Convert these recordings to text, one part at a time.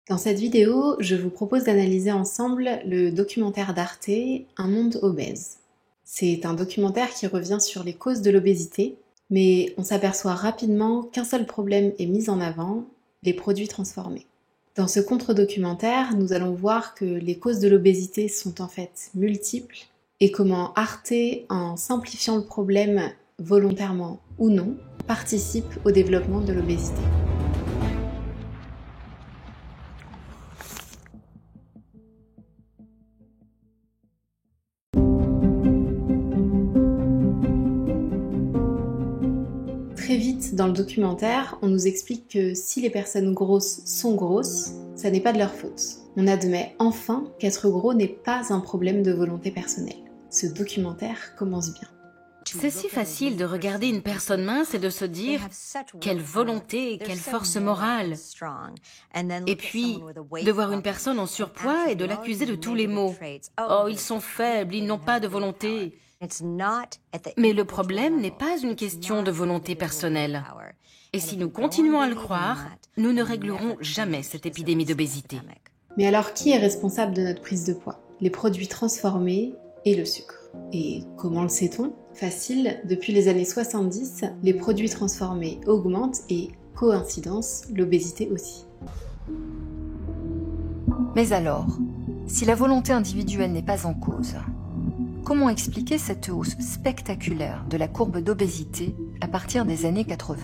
Dans cette vidéo, je vous propose d'analyser ensemble le documentaire d'Arte « Un monde obèse ». C'est un documentaire qui revient sur les causes de l'obésité, mais on s'aperçoit rapidement qu'un seul problème est mis en avant, les produits transformés. Dans ce contre-documentaire, nous allons voir que les causes de l'obésité sont en fait multiples et comment Arte, en simplifiant le problème volontairement ou non, participe au développement de l'obésité. Très vite dans le documentaire, on nous explique que si les personnes grosses sont grosses, ça n'est pas de leur faute. On admet enfin qu'être gros n'est pas un problème de volonté personnelle. Ce documentaire commence bien. C'est si facile de regarder une personne mince et de se dire quelle volonté, quelle force morale. Et puis, de voir une personne en surpoids et de l'accuser de tous les maux. Oh, ils sont faibles, ils n'ont pas de volonté. Mais le problème n'est pas une question de volonté personnelle. Et si nous continuons à le croire, nous ne réglerons jamais cette épidémie d'obésité. Mais alors, qui est responsable de notre prise de poids? Les produits transformés et le sucre. Et comment le sait-on? Facile, depuis les années 70, les produits transformés augmentent et, coïncidence, l'obésité aussi. Mais alors, si la volonté individuelle n'est pas en cause, comment expliquer cette hausse spectaculaire de la courbe d'obésité à partir des années 80?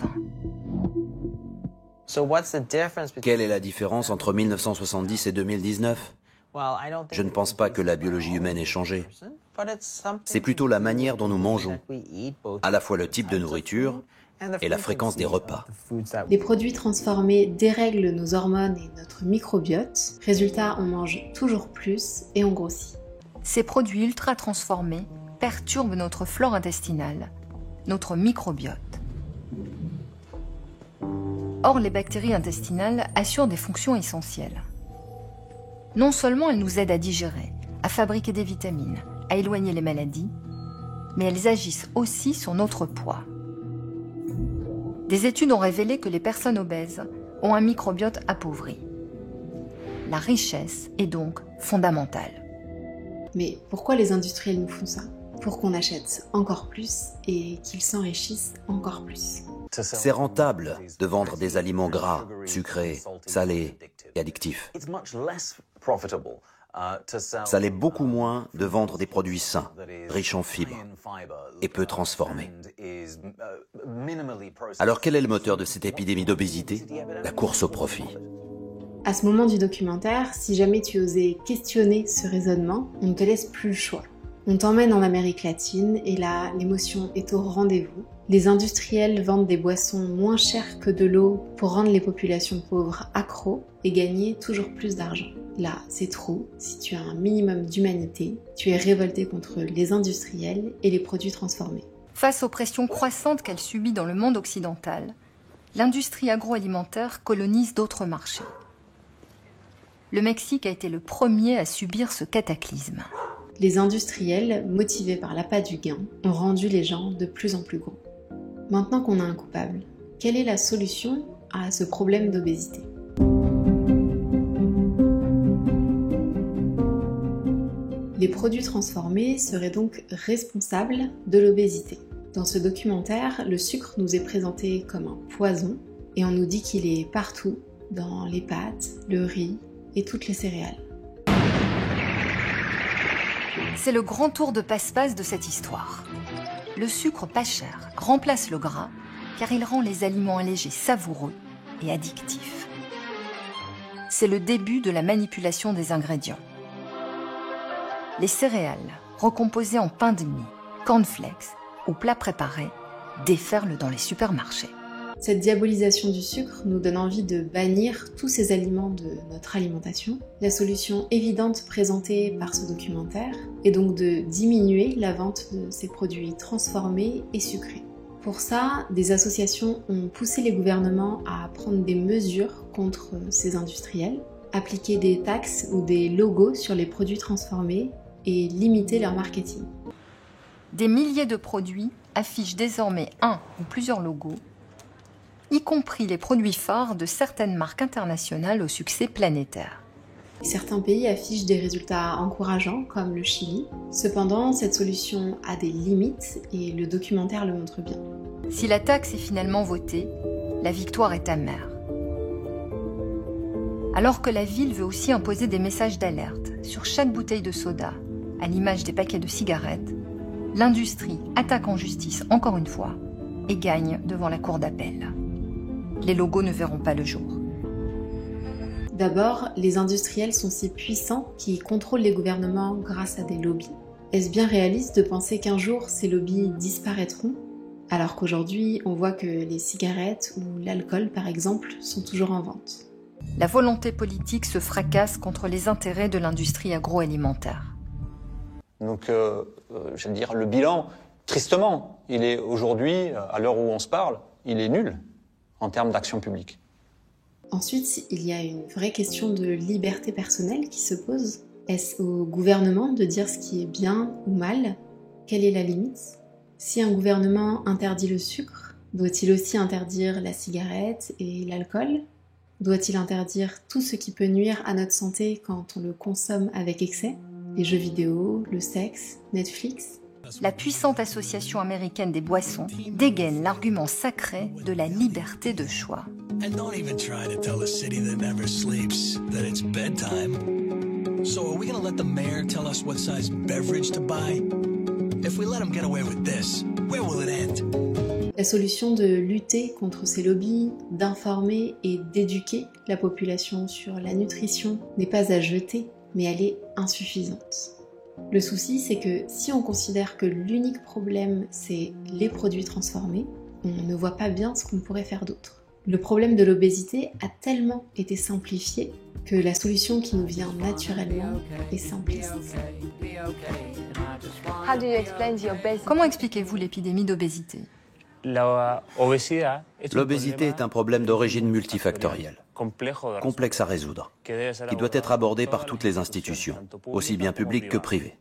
Quelle est la différence entre 1970 et 2019? Je ne pense pas que la biologie humaine ait changé. C'est plutôt la manière dont nous mangeons, à la fois le type de nourriture et la fréquence des repas. Les produits transformés dérèglent nos hormones et notre microbiote. Résultat, on mange toujours plus et on grossit. Ces produits ultra transformés perturbent notre flore intestinale, notre microbiote. Or, les bactéries intestinales assurent des fonctions essentielles. Non seulement elles nous aident à digérer, à fabriquer des vitamines, à éloigner les maladies, mais elles agissent aussi sur notre poids. Des études ont révélé que les personnes obèses ont un microbiote appauvri. La richesse est donc fondamentale. Mais pourquoi les industriels nous font ça? Pour qu'on achète encore plus et qu'ils s'enrichissent encore plus. C'est rentable de vendre des aliments gras, sucrés, salés et addictifs. Ça l'est beaucoup moins de vendre des produits sains, riches en fibres et peu transformés. Alors quel est le moteur de cette épidémie d'obésité? La course au profit. À ce moment du documentaire, si jamais tu osais questionner ce raisonnement, on ne te laisse plus le choix. On t'emmène en Amérique latine et là, l'émotion est au rendez-vous. Les industriels vendent des boissons moins chères que de l'eau pour rendre les populations pauvres accros et gagner toujours plus d'argent. Là, c'est trop. Si tu as un minimum d'humanité, tu es révolté contre les industriels et les produits transformés. Face aux pressions croissantes qu'elle subit dans le monde occidental, l'industrie agroalimentaire colonise d'autres marchés. Le Mexique a été le premier à subir ce cataclysme. Les industriels, motivés par l'appât du gain, ont rendu les gens de plus en plus gros. Maintenant qu'on a un coupable, quelle est la solution à ce problème d'obésité? Les produits transformés seraient donc responsables de l'obésité. Dans ce documentaire, le sucre nous est présenté comme un poison et on nous dit qu'il est partout, dans les pâtes, le riz et toutes les céréales. C'est le grand tour de passe-passe de cette histoire. Le sucre pas cher remplace le gras car il rend les aliments allégés savoureux et addictifs. C'est le début de la manipulation des ingrédients. Les céréales, recomposées en pain de mie, cornflakes ou plats préparés, déferlent dans les supermarchés. Cette diabolisation du sucre nous donne envie de bannir tous ces aliments de notre alimentation. La solution évidente présentée par ce documentaire est donc de diminuer la vente de ces produits transformés et sucrés. Pour ça, des associations ont poussé les gouvernements à prendre des mesures contre ces industriels, appliquer des taxes ou des logos sur les produits transformés et limiter leur marketing. Des milliers de produits affichent désormais un ou plusieurs logos y compris les produits phares de certaines marques internationales au succès planétaire. Certains pays affichent des résultats encourageants, comme le Chili. Cependant, cette solution a des limites et le documentaire le montre bien. Si la taxe est finalement votée, la victoire est amère. Alors que la ville veut aussi imposer des messages d'alerte sur chaque bouteille de soda, à l'image des paquets de cigarettes, l'industrie attaque en justice encore une fois et gagne devant la cour d'appel. Les logos ne verront pas le jour. D'abord, les industriels sont si puissants qu'ils contrôlent les gouvernements grâce à des lobbies. Est-ce bien réaliste de penser qu'un jour ces lobbies disparaîtront, alors qu'aujourd'hui on voit que les cigarettes ou l'alcool par exemple sont toujours en vente? La volonté politique se fracasse contre les intérêts de l'industrie agroalimentaire. Donc, je veux dire, le bilan, tristement, il est aujourd'hui, à l'heure où on se parle, il est nul en termes d'action publique. Ensuite, il y a une vraie question de liberté personnelle qui se pose. Est-ce au gouvernement de dire ce qui est bien ou mal? Quelle est la limite? Si un gouvernement interdit le sucre, doit-il aussi interdire la cigarette et l'alcool? Doit-il interdire tout ce qui peut nuire à notre santé quand on le consomme avec excès? Les jeux vidéo, le sexe, Netflix? La puissante association américaine des boissons dégaine l'argument sacré de la liberté de choix. And don't even try to tell a city that never sleeps that it's bedtime. So are we going to let the mayor tell us what size beverage to buy? If we let him get away with this, where will it end? La solution de lutter contre ces lobbies, d'informer et d'éduquer la population sur la nutrition n'est pas à jeter, mais elle est insuffisante. Le souci, c'est que si on considère que l'unique problème, c'est les produits transformés, on ne voit pas bien ce qu'on pourrait faire d'autre. Le problème de l'obésité a tellement été simplifié que la solution qui nous vient naturellement est simpliste. Comment expliquez-vous l'épidémie d'obésité? L'obésité est un problème d'origine multifactorielle, complexe à résoudre, qui doit être abordé par toutes les institutions, aussi bien publiques que privées.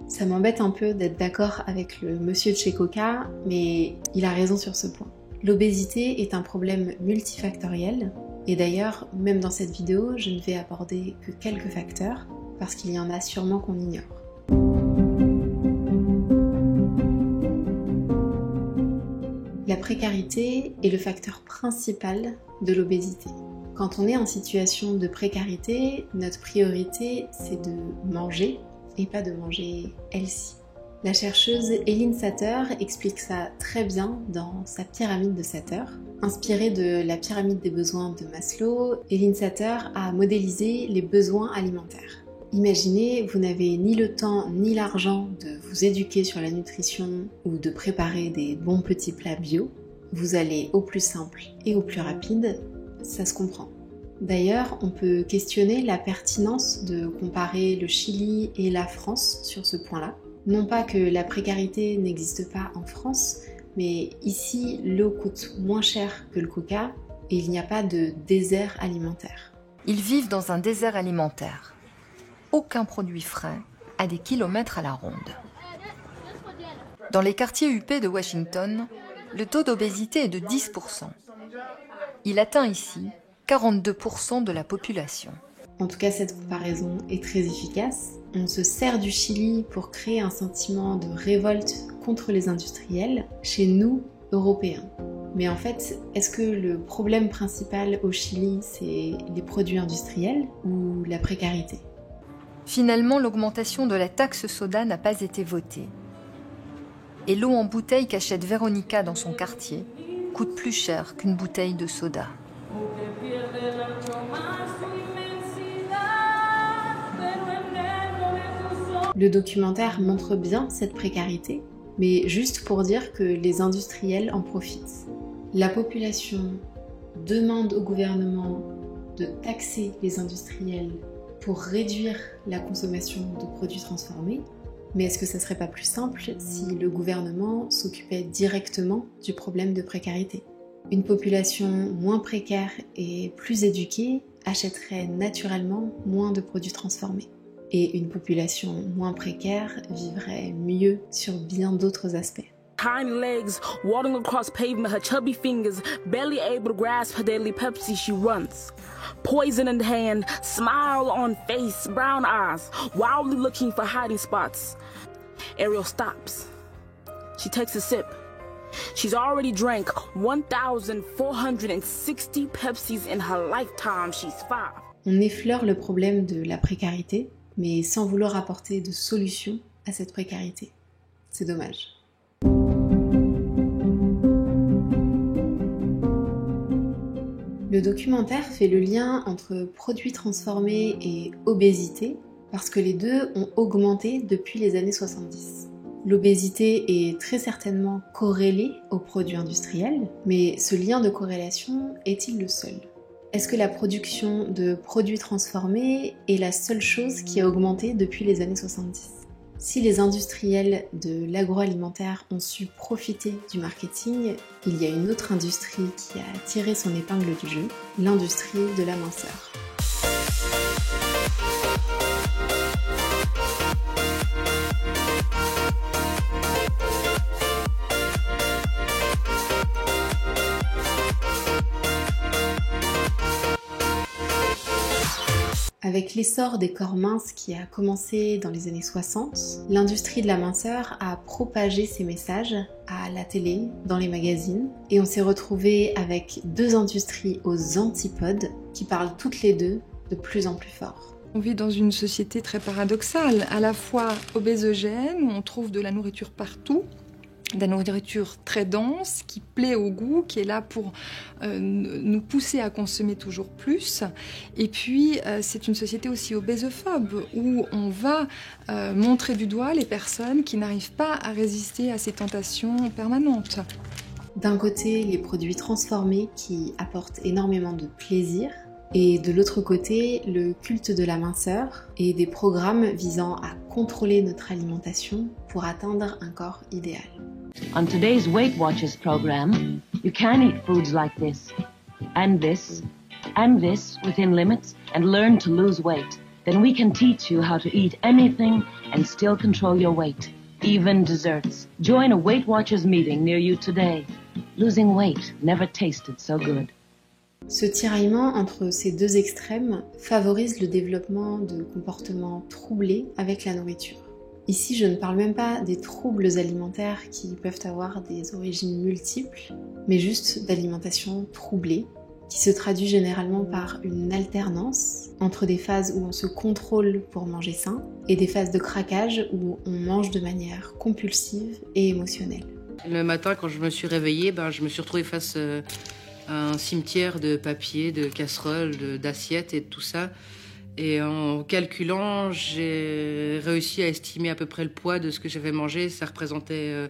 Ça m'embête un peu d'être d'accord avec le monsieur de chez Coca, mais il a raison sur ce point. L'obésité est un problème multifactoriel, et d'ailleurs, même dans cette vidéo, je ne vais aborder que quelques facteurs, parce qu'il y en a sûrement qu'on ignore. La précarité est le facteur principal de l'obésité. Quand on est en situation de précarité, notre priorité c'est de manger et pas de manger healthy. La chercheuse Eileen Satter explique ça très bien dans sa pyramide de Satter. Inspirée de la pyramide des besoins de Maslow, Eileen Satter a modélisé les besoins alimentaires. Imaginez, vous n'avez ni le temps ni l'argent de vous éduquer sur la nutrition ou de préparer des bons petits plats bio. Vous allez au plus simple et au plus rapide, ça se comprend. D'ailleurs, on peut questionner la pertinence de comparer le Chili et la France sur ce point-là. Non pas que la précarité n'existe pas en France, mais ici, l'eau coûte moins cher que le coca et il n'y a pas de désert alimentaire. Ils vivent dans un désert alimentaire. Aucun produit frais à des kilomètres à la ronde. Dans les quartiers huppés de Washington, le taux d'obésité est de 10%. Il atteint ici 42% de la population. En tout cas, cette comparaison est très efficace. On se sert du Chili pour créer un sentiment de révolte contre les industriels, chez nous, Européens. Mais en fait, est-ce que le problème principal au Chili, c'est les produits industriels ou la précarité ? Finalement, l'augmentation de la taxe soda n'a pas été votée. Et l'eau en bouteille qu'achète Véronica dans son quartier coûte plus cher qu'une bouteille de soda. Le documentaire montre bien cette précarité, mais juste pour dire que les industriels en profitent. La population demande au gouvernement de taxer les industriels pour réduire la consommation de produits transformés, mais est-ce que ça serait pas plus simple si le gouvernement s'occupait directement du problème de précarité? Une population moins précaire et plus éduquée achèterait naturellement moins de produits transformés. Et une population moins précaire vivrait mieux sur bien d'autres aspects. Tiny legs, waddling across pavement, her chubby fingers, barely able to grasp her daily Pepsi, she runs. Poison in hand, smile on face, brown eyes, wildly looking for hiding spots. Ariel stops. She takes a sip. She's already drank 1,460 Pepsis in her lifetime. She's 5. On effleure le problème de la précarité, mais sans vouloir apporter de solution à cette précarité. C'est dommage. Le documentaire fait le lien entre produits transformés et obésité parce que les deux ont augmenté depuis les années 70. L'obésité est très certainement corrélée aux produits industriels, mais ce lien de corrélation est-il le seul ? Est-ce que la production de produits transformés est la seule chose qui a augmenté depuis les années 70 ? Si les industriels de l'agroalimentaire ont su profiter du marketing, il y a une autre industrie qui a tiré son épingle du jeu, l'industrie de la minceur. Avec l'essor des corps minces qui a commencé dans les années 60, l'industrie de la minceur a propagé ses messages à la télé, dans les magazines, et on s'est retrouvé avec deux industries aux antipodes qui parlent toutes les deux de plus en plus fort. On vit dans une société très paradoxale, à la fois obésogène, où on trouve de la nourriture partout, de la nourriture très dense, qui plaît au goût, qui est là pour nous pousser à consommer toujours plus. Et puis, c'est une société aussi obésophobe, où on va montrer du doigt les personnes qui n'arrivent pas à résister à ces tentations permanentes. D'un côté, les produits transformés qui apportent énormément de plaisir, et de l'autre côté, le culte de la minceur et des programmes visant à contrôler notre alimentation pour atteindre un corps idéal. On today's Weight Watchers program, you can eat foods like this, and this, and this within limits, and learn to lose weight. Then we can teach you how to eat anything and still control your weight, even desserts. Join a Weight Watchers meeting near you today. Losing weight never tasted so good. Ce tiraillement entre ces deux extrêmes favorise le développement de comportements troublés avec la nourriture. Ici, je ne parle même pas des troubles alimentaires qui peuvent avoir des origines multiples, mais juste d'alimentation troublée, qui se traduit généralement par une alternance entre des phases où on se contrôle pour manger sain et des phases de craquage où on mange de manière compulsive et émotionnelle. Le matin, quand je me suis réveillée, je me suis retrouvée face à un cimetière de papier, de casseroles, d'assiettes et de tout ça. Et en calculant, j'ai réussi à estimer à peu près le poids de ce que j'avais mangé. Ça représentait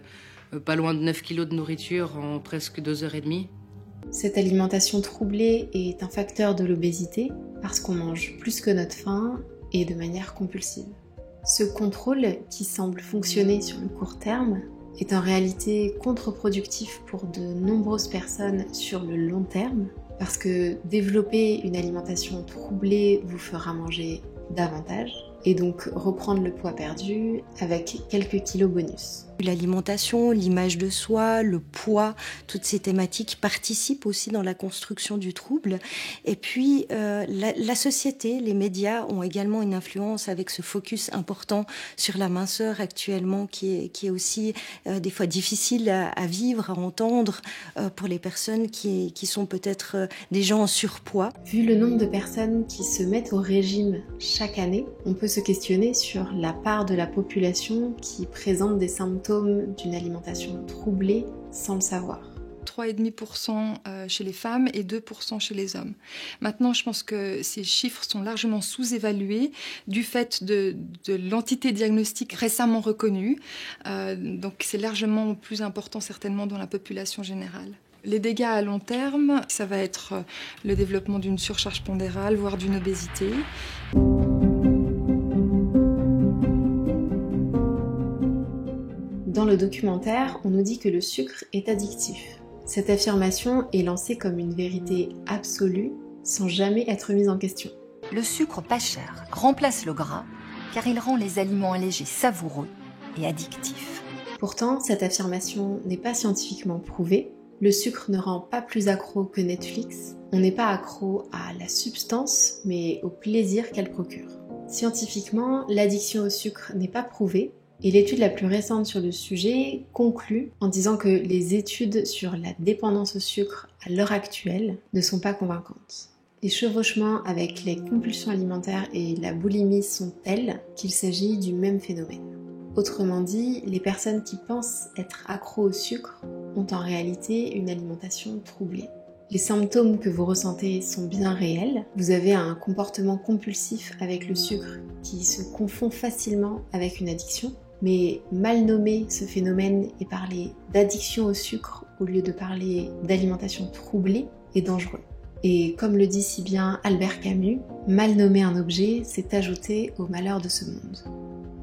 pas loin de 9 kilos de nourriture en presque 2h30. Cette alimentation troublée est un facteur de l'obésité parce qu'on mange plus que notre faim et de manière compulsive. Ce contrôle, qui semble fonctionner sur le court terme, est en réalité contre-productif pour de nombreuses personnes sur le long terme, parce que développer une alimentation troublée vous fera manger davantage et donc reprendre le poids perdu avec quelques kilos bonus. L'alimentation, l'image de soi, le poids, toutes ces thématiques participent aussi dans la construction du trouble. Et puis, la société, les médias ont également une influence avec ce focus important sur la minceur actuellement qui est aussi des fois difficile à vivre, à entendre pour les personnes qui sont peut-être des gens en surpoids. Vu le nombre de personnes qui se mettent au régime chaque année, on peut se questionner sur la part de la population qui présente des symptômes d'une alimentation troublée sans le savoir. 3,5% chez les femmes et 2% chez les hommes. Maintenant, je pense que ces chiffres sont largement sous-évalués du fait de l'entité diagnostique récemment reconnue. Donc c'est largement plus important certainement dans la population générale. Les dégâts à long terme, ça va être le développement d'une surcharge pondérale, voire d'une obésité. Dans le documentaire, on nous dit que le sucre est addictif. Cette affirmation est lancée comme une vérité absolue, sans jamais être mise en question. Le sucre pas cher remplace le gras, car il rend les aliments allégés savoureux et addictifs. Pourtant, cette affirmation n'est pas scientifiquement prouvée. Le sucre ne rend pas plus accro que Netflix. On n'est pas accro à la substance, mais au plaisir qu'elle procure. Scientifiquement, l'addiction au sucre n'est pas prouvée, et l'étude la plus récente sur le sujet conclut en disant que les études sur la dépendance au sucre à l'heure actuelle ne sont pas convaincantes. Les chevauchements avec les compulsions alimentaires et la boulimie sont tels qu'il s'agit du même phénomène. Autrement dit, les personnes qui pensent être accros au sucre ont en réalité une alimentation troublée. Les symptômes que vous ressentez sont bien réels. Vous avez un comportement compulsif avec le sucre qui se confond facilement avec une addiction. Mais mal nommer ce phénomène et parler d'addiction au sucre au lieu de parler d'alimentation troublée est dangereux. Et comme le dit si bien Albert Camus, mal nommer un objet, c'est ajouter au malheur de ce monde.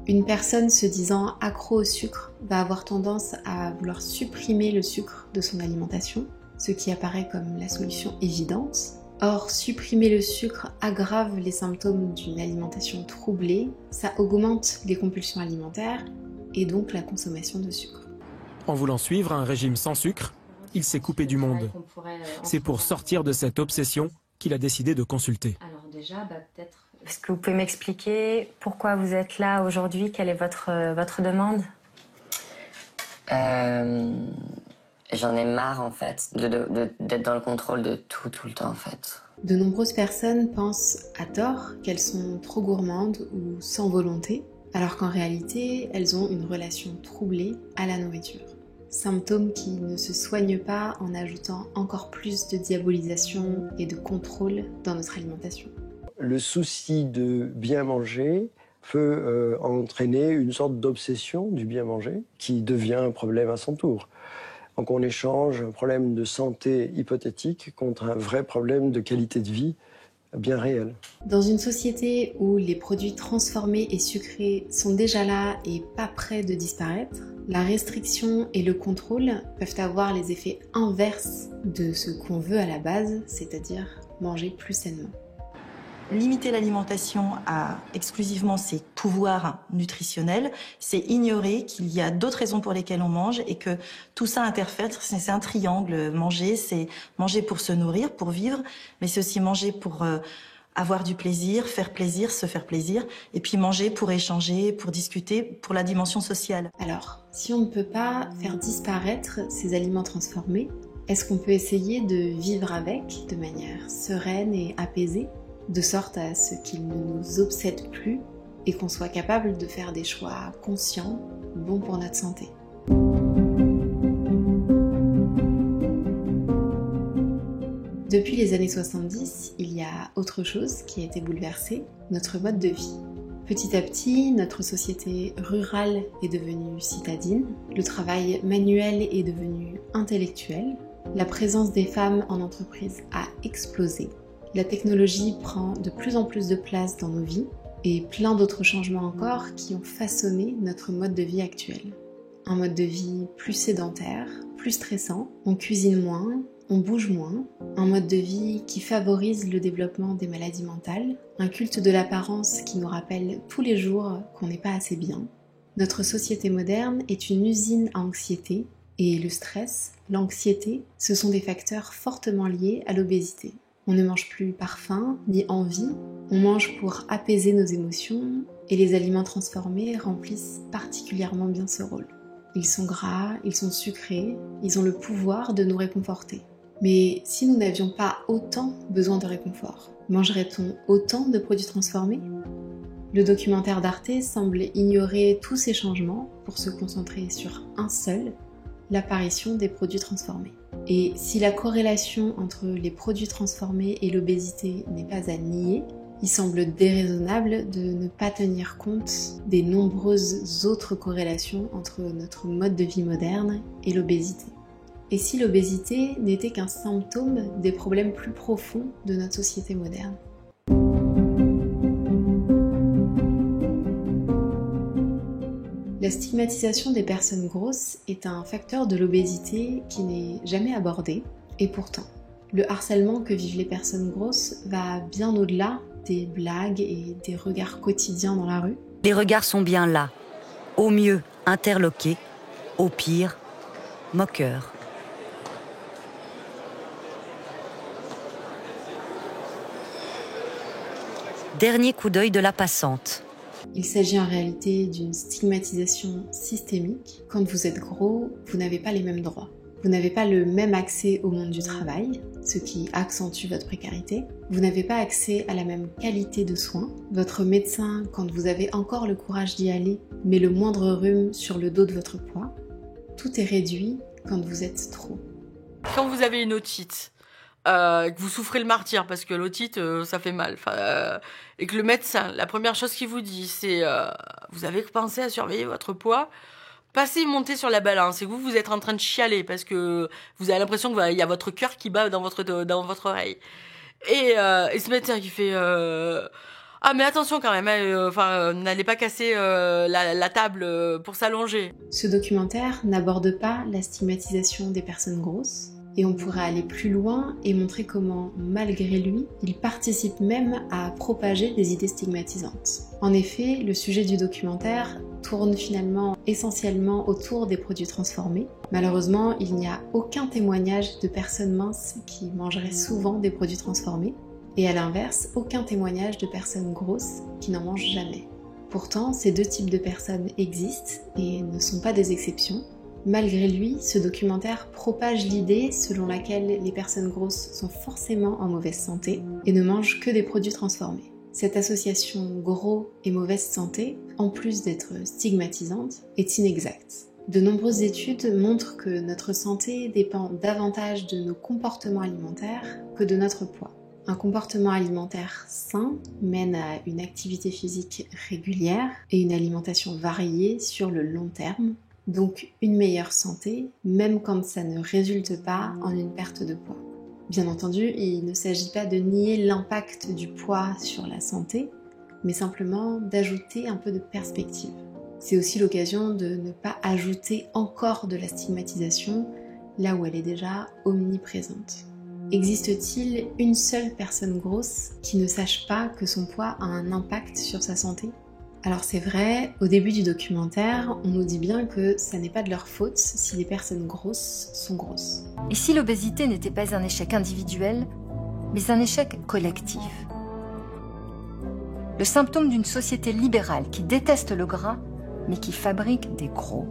Une personne se disant accro au sucre va avoir tendance à vouloir supprimer le sucre de son alimentation, ce qui apparaît comme la solution évidente. Or, supprimer le sucre aggrave les symptômes d'une alimentation troublée, ça augmente les compulsions alimentaires et donc la consommation de sucre. En voulant suivre un régime sans sucre, il s'est coupé du monde. C'est pour sortir de cette obsession qu'il a décidé de consulter. Alors déjà, peut-être... Est-ce que vous pouvez m'expliquer pourquoi vous êtes là aujourd'hui? Quelle est votre demande? J'en ai marre, en fait, d'être dans le contrôle de tout le temps, en fait. De nombreuses personnes pensent à tort qu'elles sont trop gourmandes ou sans volonté, alors qu'en réalité, elles ont une relation troublée à la nourriture. Symptômes qui ne se soignent pas en ajoutant encore plus de diabolisation et de contrôle dans notre alimentation. Le souci de bien manger peut entraîner une sorte d'obsession du bien manger qui devient un problème à son tour. Donc on échange un problème de santé hypothétique contre un vrai problème de qualité de vie bien réel. Dans une société où les produits transformés et sucrés sont déjà là et pas près de disparaître, la restriction et le contrôle peuvent avoir les effets inverses de ce qu'on veut à la base, c'est-à-dire manger plus sainement. Limiter l'alimentation à exclusivement ses pouvoirs nutritionnels, c'est ignorer qu'il y a d'autres raisons pour lesquelles on mange et que tout ça interfère, c'est un triangle. Manger, c'est manger pour se nourrir, pour vivre, mais c'est aussi manger pour avoir du plaisir, se faire plaisir, et puis manger pour échanger, pour discuter, pour la dimension sociale. Alors, si on ne peut pas faire disparaître ces aliments transformés, est-ce qu'on peut essayer de vivre avec de manière sereine et apaisée, de sorte à ce qu'ils ne nous obsèdent plus et qu'on soit capable de faire des choix conscients, bons pour notre santé. Depuis les années 70, il y a autre chose qui a été bouleversée, notre mode de vie. Petit à petit, notre société rurale est devenue citadine, le travail manuel est devenu intellectuel, la présence des femmes en entreprise a explosé. La technologie prend de plus en plus de place dans nos vies et plein d'autres changements encore qui ont façonné notre mode de vie actuel. Un mode de vie plus sédentaire, plus stressant, on cuisine moins, on bouge moins, un mode de vie qui favorise le développement des maladies mentales, un culte de l'apparence qui nous rappelle tous les jours qu'on n'est pas assez bien. Notre société moderne est une usine à anxiété et le stress, l'anxiété, ce sont des facteurs fortement liés à l'obésité. On ne mange plus par faim ni envie, on mange pour apaiser nos émotions et les aliments transformés remplissent particulièrement bien ce rôle. Ils sont gras, ils sont sucrés, ils ont le pouvoir de nous réconforter. Mais si nous n'avions pas autant besoin de réconfort, mangerait-on autant de produits transformés ? Le documentaire d'Arte semble ignorer tous ces changements pour se concentrer sur un seul, l'apparition des produits transformés. Et si la corrélation entre les produits transformés et l'obésité n'est pas à nier, il semble déraisonnable de ne pas tenir compte des nombreuses autres corrélations entre notre mode de vie moderne et l'obésité. Et si l'obésité n'était qu'un symptôme des problèmes plus profonds de notre société moderne ? La stigmatisation des personnes grosses est un facteur de l'obésité qui n'est jamais abordé, et pourtant, le harcèlement que vivent les personnes grosses va bien au-delà des blagues et des regards quotidiens dans la rue. Les regards sont bien là, au mieux interloqués, Au pire, moqueur. Dernier coup d'œil de la passante. Il s'agit en réalité d'une stigmatisation systémique. Quand vous êtes gros, vous n'avez pas les mêmes droits. Vous n'avez pas le même accès au monde du travail, ce qui accentue votre précarité. Vous n'avez pas accès à la même qualité de soins. Votre médecin, quand vous avez encore le courage d'y aller, met le moindre rhume sur le dos de votre poids. Tout est réduit quand vous êtes trop. Quand vous avez une otite, que vous souffrez le martyre parce que l'otite ça fait mal, et que le médecin, la première chose qu'il vous dit c'est vous avez pensé à surveiller votre poids, passez monter sur la balance et vous êtes en train de chialer parce que vous avez l'impression qu'il y a votre cœur qui bat dans votre oreille, et ce médecin qui fait ah mais attention quand même, n'allez pas casser la table pour s'allonger. Ce documentaire n'aborde pas la stigmatisation des personnes grosses. Et on pourrait aller plus loin et montrer comment, malgré lui, il participe même à propager des idées stigmatisantes. En effet, le sujet du documentaire tourne finalement essentiellement autour des produits transformés. Malheureusement, il n'y a aucun témoignage de personnes minces qui mangeraient souvent des produits transformés. Et à l'inverse, aucun témoignage de personnes grosses qui n'en mangent jamais. Pourtant, ces deux types de personnes existent et ne sont pas des exceptions. Malgré lui, ce documentaire propage l'idée selon laquelle les personnes grosses sont forcément en mauvaise santé et ne mangent que des produits transformés. Cette association gros et mauvaise santé, en plus d'être stigmatisante, est inexacte. De nombreuses études montrent que notre santé dépend davantage de nos comportements alimentaires que de notre poids. Un comportement alimentaire sain mène à une activité physique régulière et une alimentation variée sur le long terme. Donc une meilleure santé, même quand ça ne résulte pas en une perte de poids. Bien entendu, il ne s'agit pas de nier l'impact du poids sur la santé, mais simplement d'ajouter un peu de perspective. C'est aussi l'occasion de ne pas ajouter encore de la stigmatisation là où elle est déjà omniprésente. Existe-t-il une seule personne grosse qui ne sache pas que son poids a un impact sur sa santé ? Alors c'est vrai, au début du documentaire, on nous dit bien que ça n'est pas de leur faute si les personnes grosses sont grosses. Et si l'obésité n'était pas un échec individuel, mais un échec collectif ? Le symptôme d'une société libérale qui déteste le gras, mais qui fabrique des gros.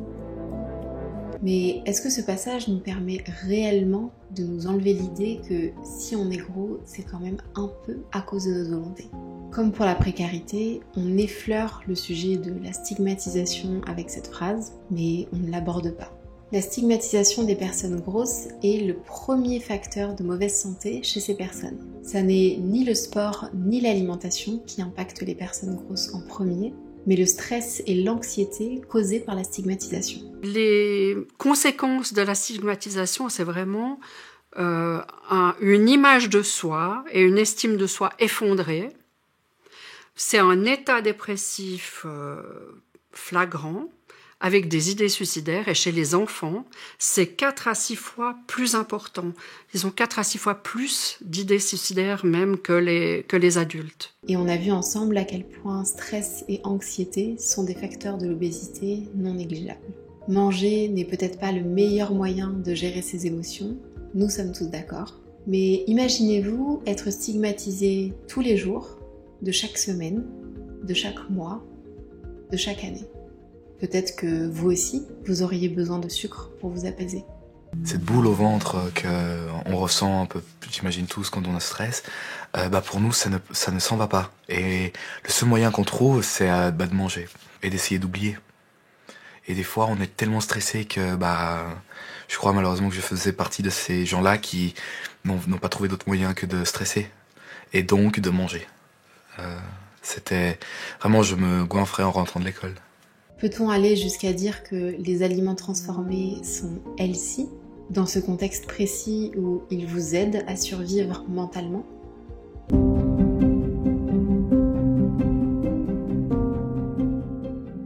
Mais est-ce que ce passage nous permet réellement de nous enlever l'idée que si on est gros, c'est quand même un peu à cause de notre volonté ? Comme pour la précarité, on effleure le sujet de la stigmatisation avec cette phrase, mais on ne l'aborde pas. La stigmatisation des personnes grosses est le premier facteur de mauvaise santé chez ces personnes. Ça n'est ni le sport ni l'alimentation qui impactent les personnes grosses en premier, mais le stress et l'anxiété causés par la stigmatisation. Les conséquences de la stigmatisation, c'est vraiment une image de soi et une estime de soi effondrée. C'est un état dépressif flagrant, avec des idées suicidaires, et chez les enfants, c'est 4 à 6 fois plus important. Ils ont 4 à 6 fois plus d'idées suicidaires même que les adultes. Et on a vu ensemble à quel point stress et anxiété sont des facteurs de l'obésité non négligeables. Manger n'est peut-être pas le meilleur moyen de gérer ses émotions, nous sommes tous d'accord. Mais imaginez-vous être stigmatisé tous les jours, de chaque semaine, de chaque mois, de chaque année. Peut-être que vous aussi, vous auriez besoin de sucre pour vous apaiser. Cette boule au ventre qu'on ressent un peu, j'imagine tous, quand on a stress, pour nous, ça ne s'en va pas. Et le seul moyen qu'on trouve, c'est de manger et d'essayer d'oublier. Et des fois, on est tellement stressé que je crois malheureusement que je faisais partie de ces gens-là qui n'ont pas trouvé d'autre moyen que de stresser et donc de manger. C'était vraiment, je me goinfrais en rentrant de l'école. Peut-on aller jusqu'à dire que les aliments transformés sont healthy, dans ce contexte précis où ils vous aident à survivre mentalement ?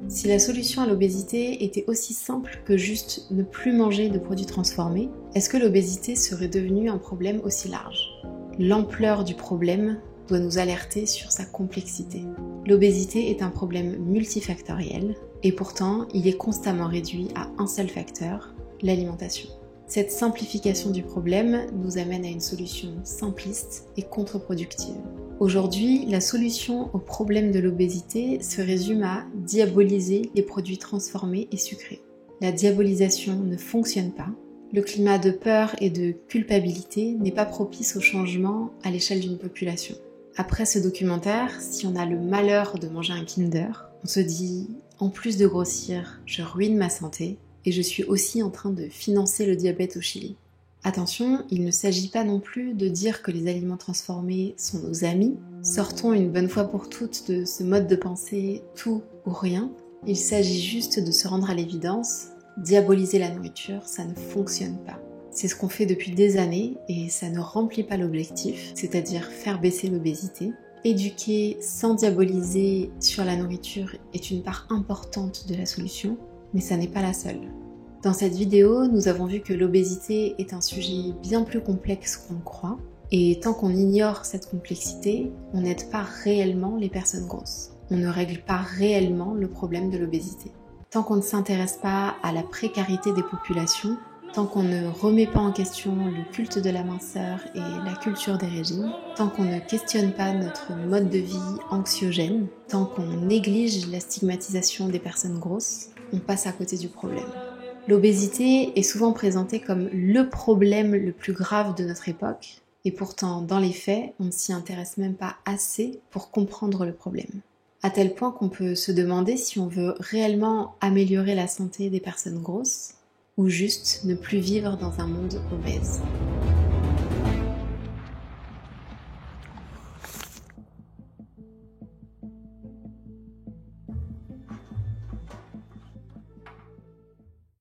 Si la solution à l'obésité était aussi simple que juste ne plus manger de produits transformés, est-ce que l'obésité serait devenue un problème aussi large ? L'ampleur du problème doit nous alerter sur sa complexité. L'obésité est un problème multifactoriel Et pourtant, il est constamment réduit à un seul facteur, l'alimentation. Cette simplification du problème nous amène à une solution simpliste et contre-productive. Aujourd'hui, la solution au problème de l'obésité se résume à diaboliser les produits transformés et sucrés. La diabolisation ne fonctionne pas. Le climat de peur et de culpabilité n'est pas propice au changement à l'échelle d'une population. Après ce documentaire, si on a le malheur de manger un Kinder, on se dit « en plus de grossir, je ruine ma santé et je suis aussi en train de financer le diabète au Chili ». Attention, il ne s'agit pas non plus de dire que les aliments transformés sont nos amis. Sortons une bonne fois pour toutes de ce mode de pensée tout ou rien. Il s'agit juste de se rendre à l'évidence, diaboliser la nourriture, ça ne fonctionne pas. C'est ce qu'on fait depuis des années et ça ne remplit pas l'objectif, c'est-à-dire faire baisser l'obésité. Éduquer sans diaboliser sur la nourriture est une part importante de la solution, mais ça n'est pas la seule. Dans cette vidéo, nous avons vu que l'obésité est un sujet bien plus complexe qu'on le croit, et tant qu'on ignore cette complexité, on n'aide pas réellement les personnes grosses. On ne règle pas réellement le problème de l'obésité. Tant qu'on ne s'intéresse pas à la précarité des populations, tant qu'on ne remet pas en question le culte de la minceur et la culture des régimes, tant qu'on ne questionne pas notre mode de vie anxiogène, tant qu'on néglige la stigmatisation des personnes grosses, on passe à côté du problème. L'obésité est souvent présentée comme le problème le plus grave de notre époque, et pourtant, dans les faits, on ne s'y intéresse même pas assez pour comprendre le problème. À tel point qu'on peut se demander si on veut réellement améliorer la santé des personnes grosses, ou juste ne plus vivre dans un monde obèse.